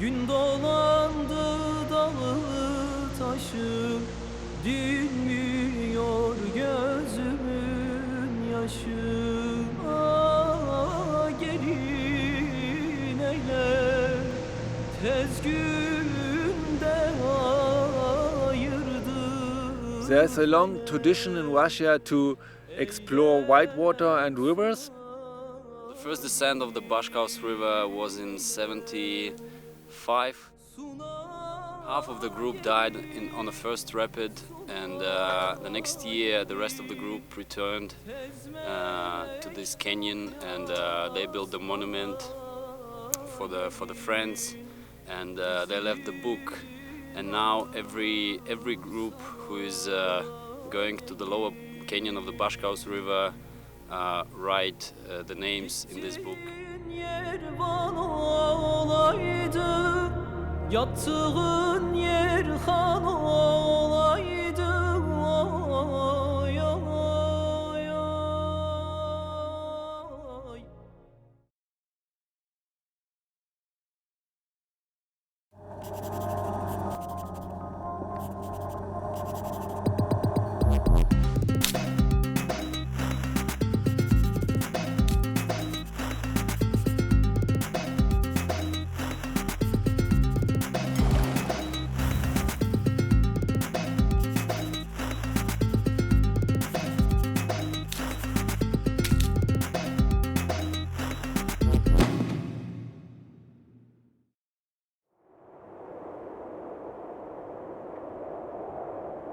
Gün dolandı dalı taşı, dinmiyor gözümün yaşı. Gelin eyle tez günde ayırdı. There's a long tradition in Russia to explore whitewater and rivers. The first descent of the Bashkaus river was in 75. Half of the group died on the first rapid, and the next year the rest of the group returned to this canyon, and they built the monument for the friends, and they left the book. And now every group who is going to the lower canyon of the Bashkaus river write the names in this book. Yer bana olaydı, yattığın yer han olaydı. Ay, ay, ay.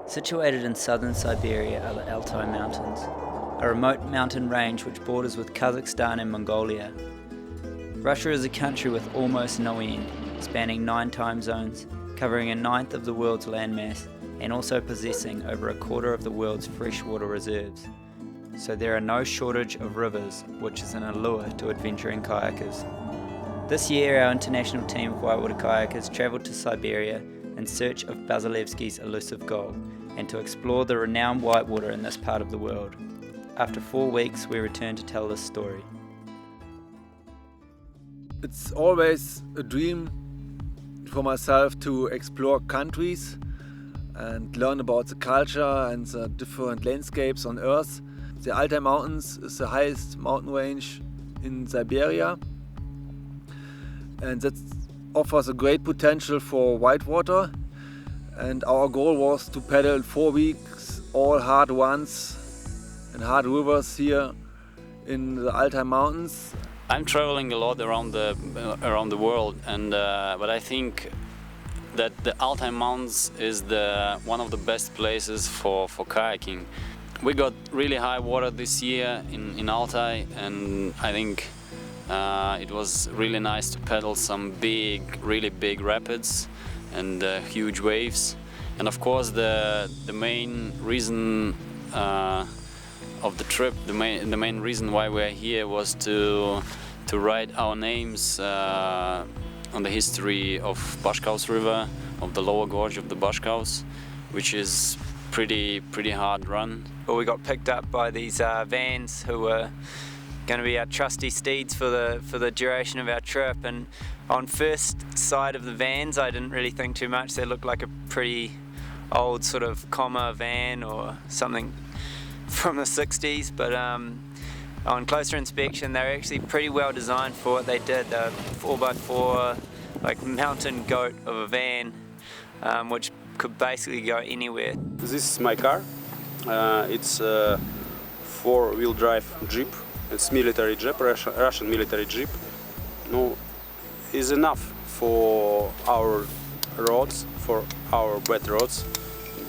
Situated in southern Siberia are the Altai Mountains, a remote mountain range which borders with Kazakhstan and Mongolia. Russia is a country with almost no end, spanning 9 time zones, covering a ninth of the world's landmass, and also possessing over a quarter of the world's freshwater reserves. So there are no shortage of rivers, which is an allure to adventuring kayakers. This year our international team of whitewater kayakers travelled to Siberia in search of Bazilevski's elusive goal, and to explore the renowned whitewater in this part of the world. After 4 weeks, we returned to tell this story. It's always a dream for myself to explore countries and learn about the culture and the different landscapes on Earth. The Altai Mountains is the highest mountain range in Siberia, and that offers a great potential for whitewater. And our goal was to paddle 4 weeks, all hard runs and hard rivers here in the Altai Mountains. I'm traveling a lot around the world, and but I think that the Altai Mountains is one of the best places for kayaking. We got really high water this year in Altai, and I think it was really nice to paddle some really big rapids and huge waves. And of course the main reason of the trip, the main reason why we're here was to write our names on the history of Bashkaus river, of the lower gorge of the Bashkaus, which is pretty hard run. Well, we got picked up by these vans who were going to be our trusty steeds for the duration of our trip, and on first sight of the vans I didn't really think too much. They looked like a pretty old sort of comma van or something from the 60s, but on closer inspection they're actually pretty well designed for what they did. They're 4x4 like mountain goat of a van, which could basically go anywhere. This is my car. It's a 4-wheel drive Jeep. It's military Jeep, Russian military Jeep. No, is enough for our roads, for our bad roads,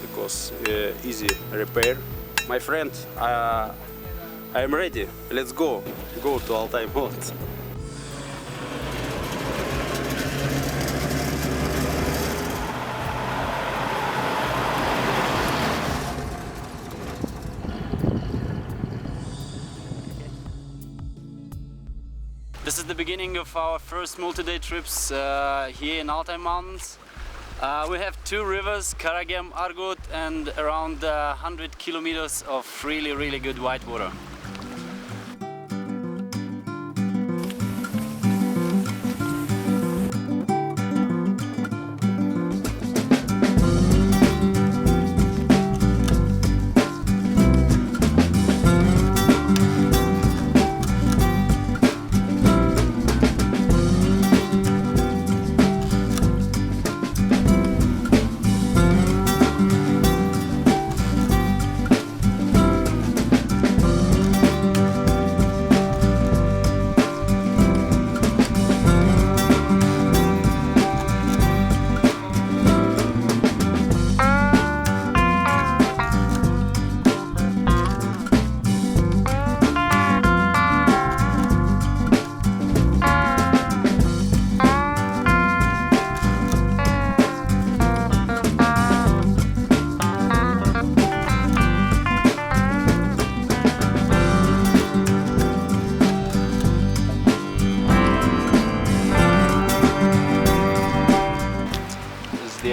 because easy repair. My friend, I am ready. Let's go to Altai Mountains. This is the beginning of our first multi-day trips here in Altai Mountains. We have 2 rivers, Karagem, Argut, and around 100 kilometers of really good whitewater.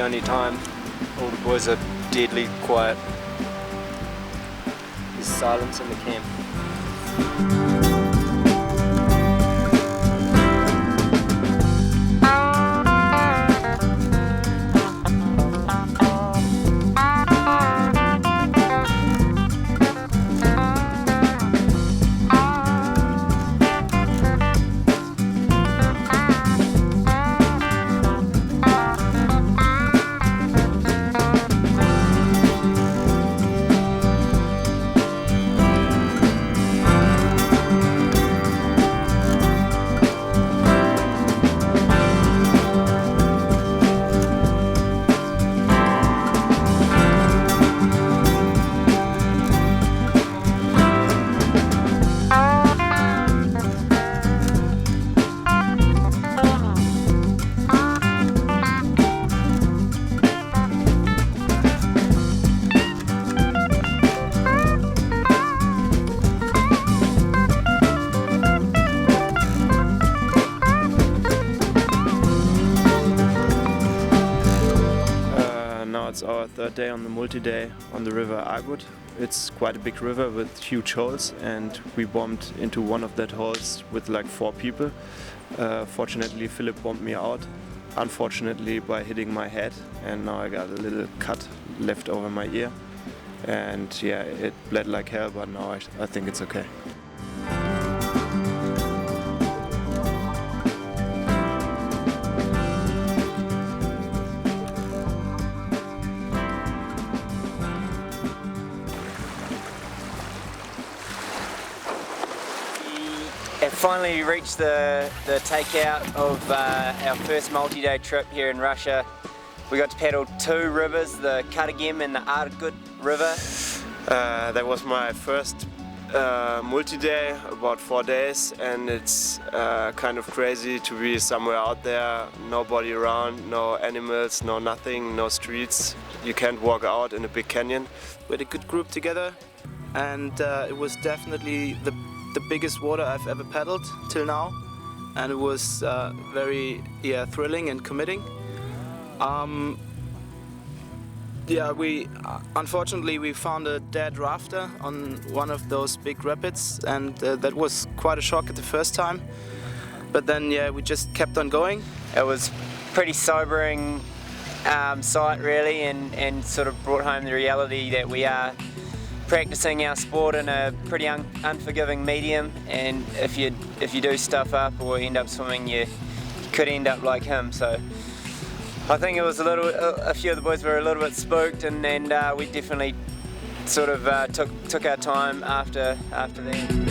only time. All the boys are deadly quiet. There's silence in the camp. Now it's our third day on the multi-day on the river Argut. It's quite a big river with huge holes, and we bombed into one of that holes with like 4 people. Fortunately, Philip bombed me out, unfortunately by hitting my head, and now I got a little cut left over my ear. And yeah, it bled like hell, but now I think it's okay. Have finally reached the takeout of our first multi-day trip here in Russia. We got to paddle 2 rivers, the Katagem and the Argut River. That was my first multi-day, about 4 days, and it's kind of crazy to be somewhere out there, nobody around, no animals, no nothing, no streets. You can't walk out in a big canyon. We had a good group together, and it was definitely the biggest water I've ever paddled till now, and it was very thrilling and committing. Unfortunately we found a dead rafter on one of those big rapids, and that was quite a shock at the first time, but then we just kept on going. It was pretty sobering sight really, and sort of brought home the reality that we are practicing our sport in a pretty unforgiving medium, and if you do stuff up or end up swimming, you could end up like him. So I think it was a few of the boys were a little bit spooked, and we definitely sort of took our time after that.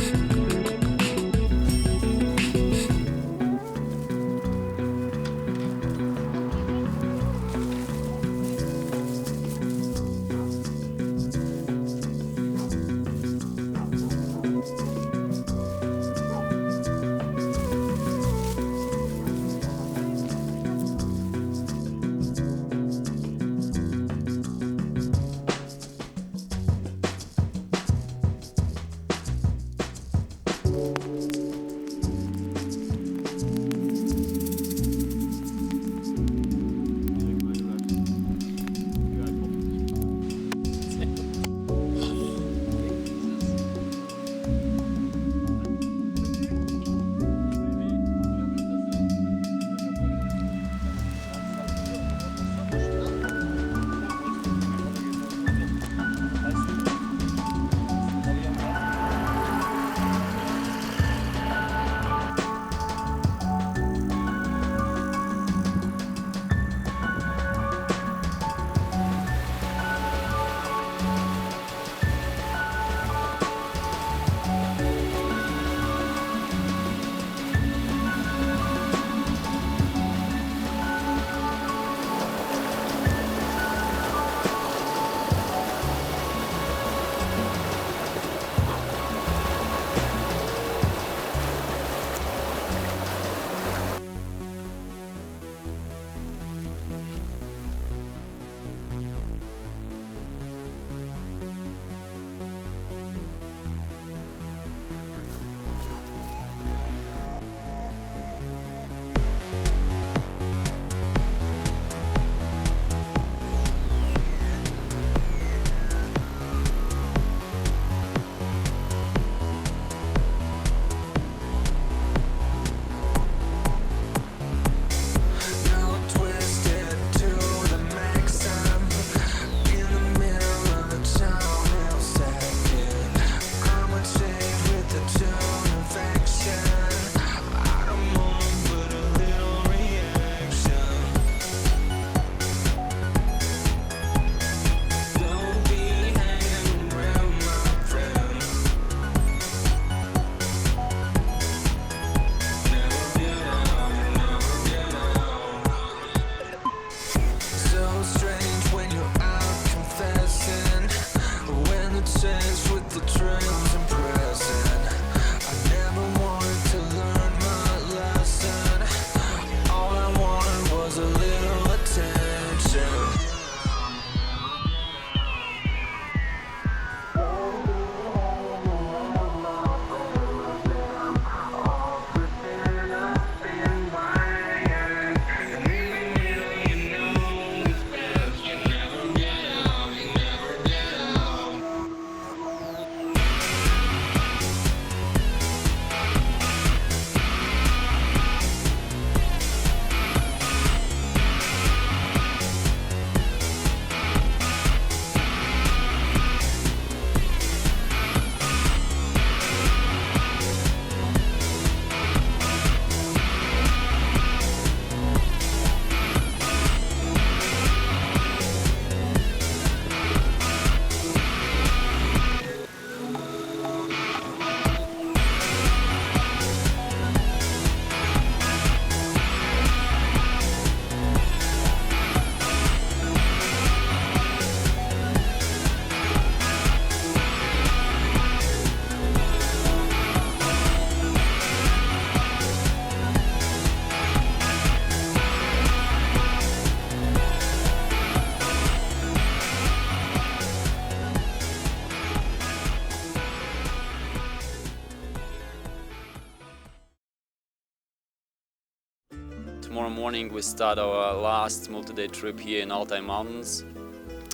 tomorrow morning we start our last multi-day trip here in Altai Mountains.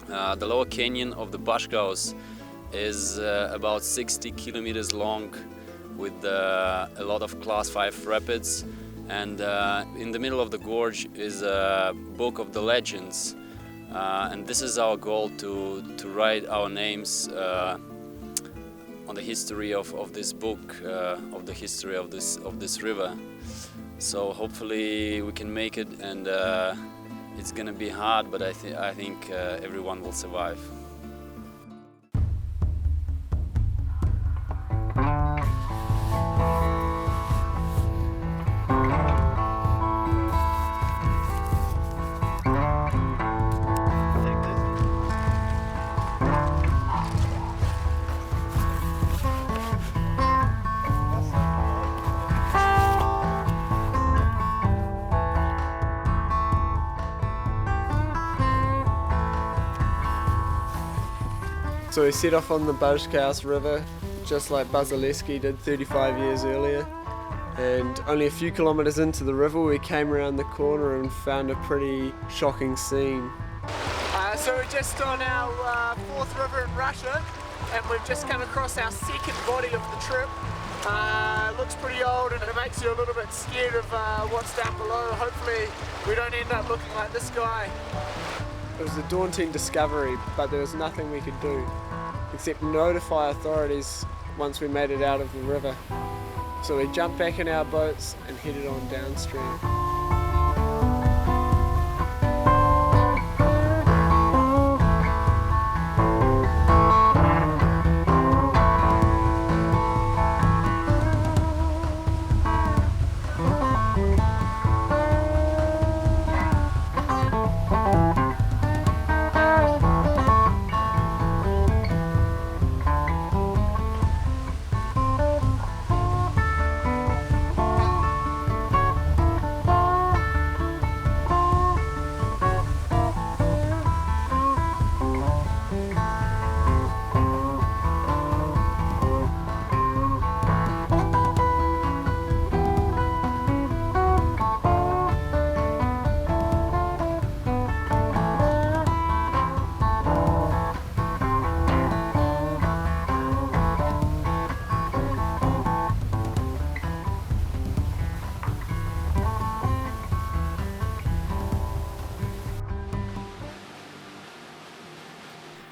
The lower canyon of the Bashkaus is about 60 kilometers long with a lot of class 5 rapids, and in the middle of the gorge is a book of the legends, and this is our goal to write our names on the history of this book, of the history of this river. So hopefully we can make it, and it's gonna be hard, but I think everyone will survive. So we set off on the Bashkaus river, just like Bazilevski did 35 years earlier. And only a few kilometres into the river we came around the corner and found a pretty shocking scene. So we're just on our fourth river in Russia, and we've just come across our second body of the trip. It looks pretty old and it makes you a little bit scared of what's down below. Hopefully we don't end up looking like this guy. It was a daunting discovery, but there was nothing we could do except notify authorities once we made it out of the river. So we jumped back in our boats and headed on downstream.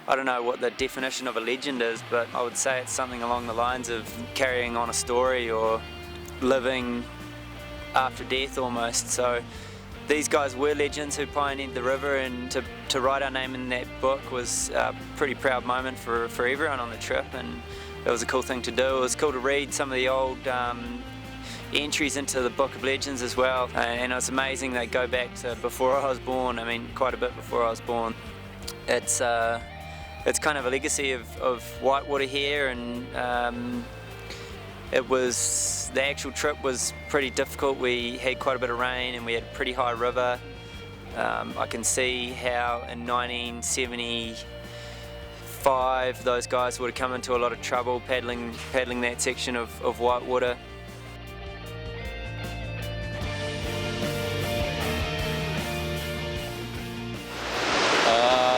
I don't know what the definition of a legend is, but I would say it's something along the lines of carrying on a story or living after death almost. So these guys were legends who pioneered the river, and to write our name in that book was a pretty proud moment for everyone on the trip, and it was a cool thing to do. It was cool to read some of the old entries into the Book of Legends as well, and it's amazing they go back to before I was born. I mean, quite a bit before I was born. It's kind of a legacy of whitewater here, and the actual trip was pretty difficult. We had quite a bit of rain and we had a pretty high river. I can see how in 1975 those guys would have come into a lot of trouble paddling that section of whitewater.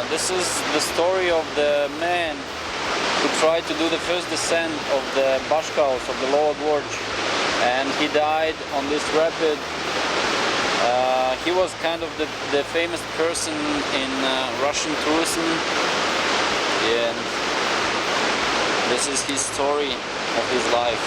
This is the story of the man who tried to do the first descent of the Bashkaus, of the lower gorge, and he died on this rapid. He was kind of the famous person in Russian tourism, and this is his story of his life.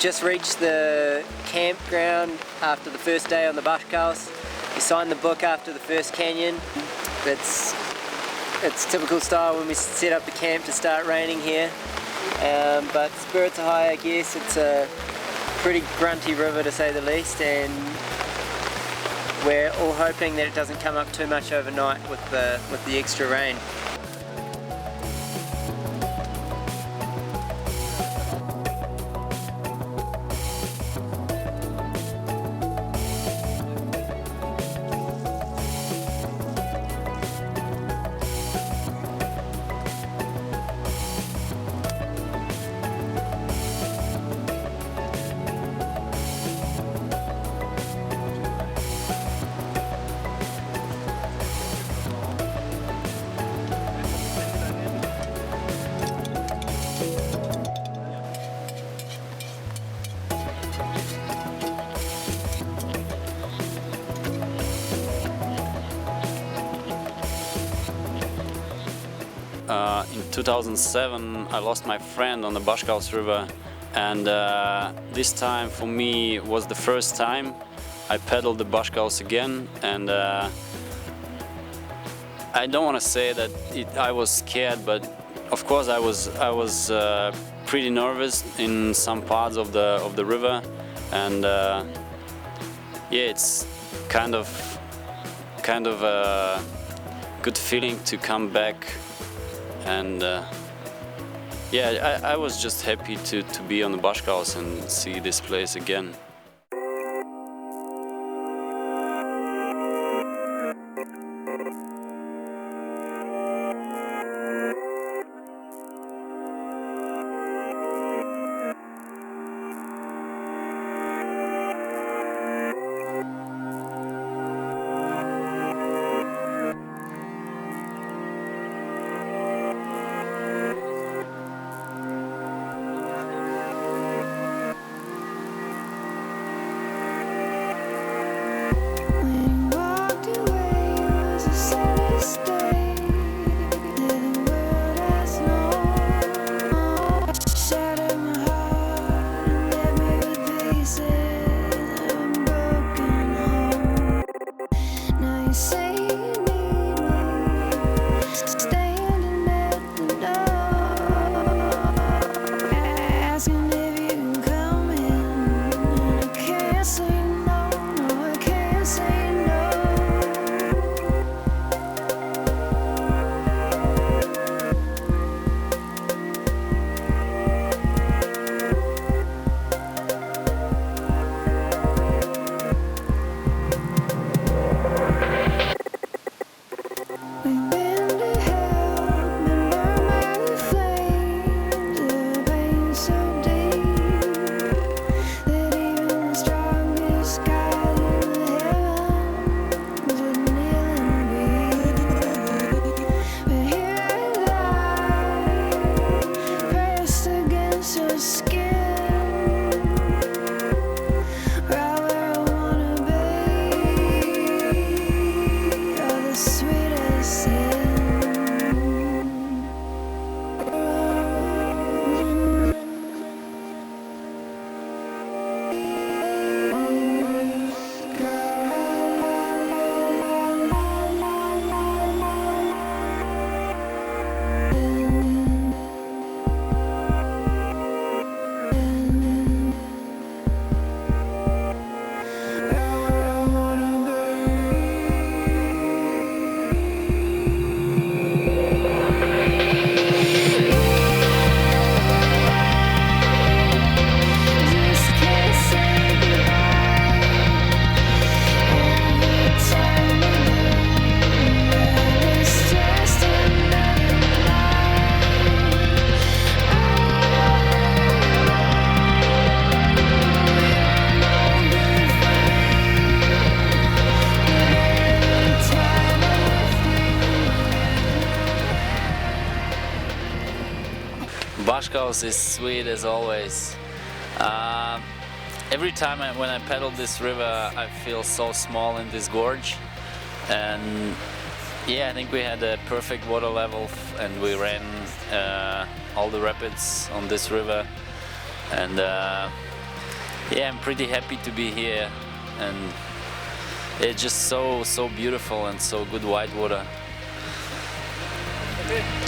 just reached the campground after the first day on the Bashkaus. We signed the book after the first canyon. It's typical style when we set up the camp to start raining here. But spirits are high, I guess. It's a pretty grunty river to say the least, and we're all hoping that it doesn't come up too much overnight with the extra rain. In 2007 I lost my friend on the Bashkaus river, and this time for me was the first time I paddled the Bashkaus again, and I don't want to say that I was scared, but of course I was pretty nervous in some parts of the river, and yeah, it's kind of a good feeling to come back. And yeah, I was just happy to be on the Bashkaus and see this place again. Baskaus is sweet as always. Every time when I paddle this river, I feel so small in this gorge, and yeah, I think we had a perfect water level, and we ran all the rapids on this river, and Yeah, I'm pretty happy to be here, and it's just so beautiful and so good whitewater. Okay.